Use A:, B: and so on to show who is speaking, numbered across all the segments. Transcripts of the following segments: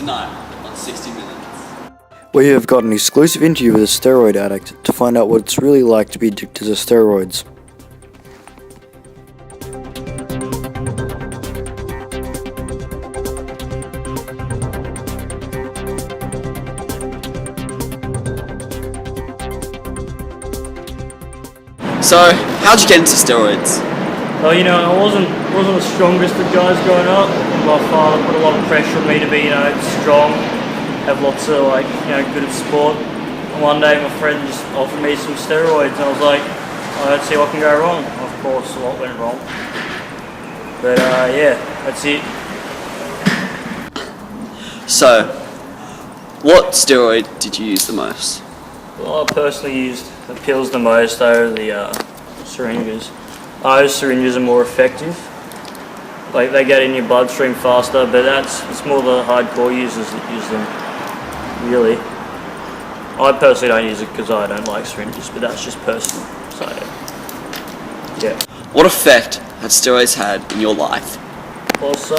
A: Tonight on 60 Minutes.
B: We have got an exclusive interview with a steroid addict to find out what it's really like to be addicted to steroids.
A: So, how'd you get into steroids?
C: Well, I wasn't the strongest of guys growing up. My father put a lot of pressure on me to be, strong, have lots of, good at sport. And one day my friend just offered me some steroids and I was like, let's see what can go wrong. Of course, a lot went wrong. But, that's it.
A: So, what steroid did you use the most?
C: Well, I personally used the pills the most over the syringes. Those syringes are more effective. Like, they get in your bloodstream faster, but it's more the hardcore users that use them, really. I personally don't use it because I don't like syringes, but that's just personal, so yeah.
A: What effect had steroids had in your life?
C: Well, so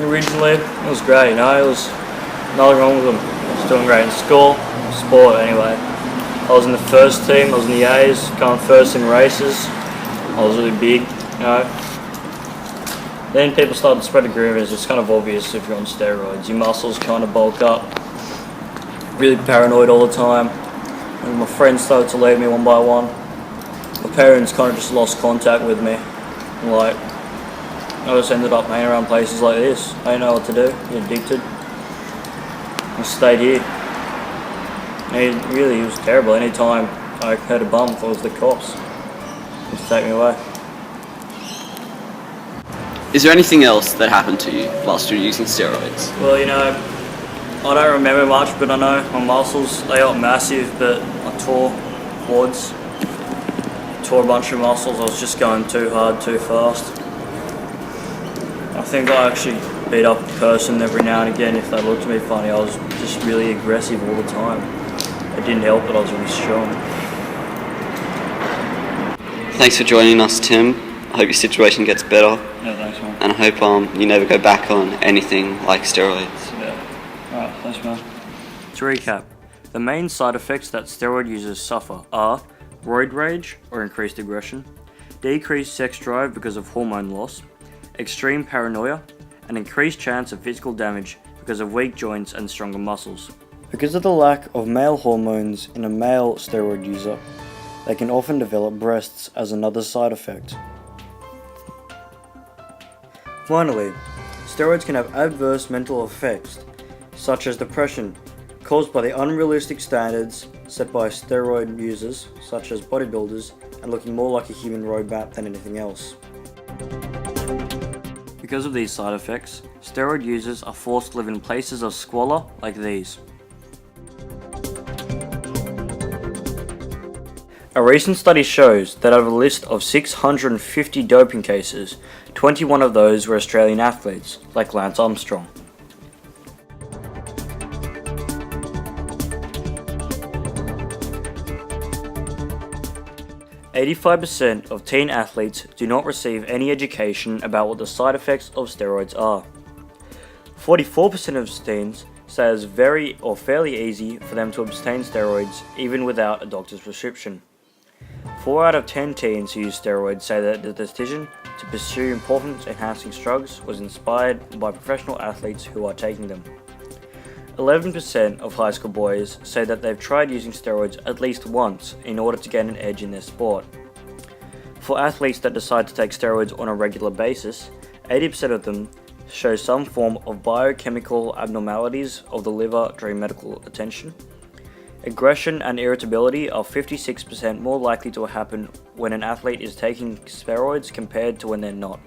C: originally it was great, there was nothing wrong with them. I was doing great in school, sport anyway. I was in the first team, I was in the A's, going first in races. I was really big, Then people started spreading rumors. It's kind of obvious if you're on steroids. Your muscles kind of bulk up. Really paranoid all the time. And my friends started to leave me one by one. My parents kind of just lost contact with me. I just ended up hanging around places like this. I didn't know what to do. You're addicted. I stayed here. And it was terrible. Anytime I heard a bump, I thought it was the cops. Just take me away.
A: Is there anything else that happened to you whilst you were using steroids?
C: Well, I don't remember much, but I know my muscles, they got massive, but I tore quads. Tore a bunch of muscles. I was just going too hard, too fast. I think I actually beat up a person every now and again if they looked at me funny. I was just really aggressive all the time. It didn't help that I was really strong.
A: Thanks for joining us, Tim. I hope your situation gets better.
C: Yeah, thanks, man.
A: And I hope you never go back on anything like steroids.
C: Yeah. Alright, thanks, man. To recap, the main side effects that steroid users suffer are roid rage or increased aggression, decreased sex drive because of hormone loss, extreme paranoia, and increased chance of physical damage because of weak joints and stronger muscles.
B: Because of the lack of male hormones in a male steroid user, they can often develop breasts as another side effect. Finally, steroids can have adverse mental effects, such as depression, caused by the unrealistic standards set by steroid users, such as bodybuilders, and looking more like a human robot than anything else. Because of these side effects, steroid users are forced to live in places of squalor like these. A recent study shows that out of a list of 650 doping cases, 21 of those were Australian athletes, like Lance Armstrong. "85% of teen athletes do not receive any education about what the side effects of steroids are. 44% of teens say it's very or fairly easy for them to abstain steroids even without a doctor's prescription. 4 out of 10 teens who use steroids say that the decision to pursue performance-enhancing drugs was inspired by professional athletes who are taking them. 11% of high school boys say that they've tried using steroids at least once in order to gain an edge in their sport. For athletes that decide to take steroids on a regular basis, 80% of them show some form of biochemical abnormalities of the liver during medical attention. Aggression and irritability are 56% more likely to happen when an athlete is taking steroids compared to when they're not.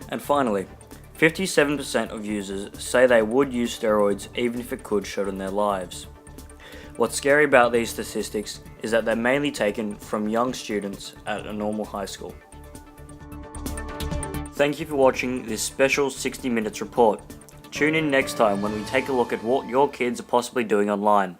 B: And finally, 57% of users say they would use steroids even if it could shorten their lives. What's scary about these statistics is that they're mainly taken from young students at a normal high school. Thank you for watching this special 60 Minutes report. Tune in next time when we take a look at what your kids are possibly doing online.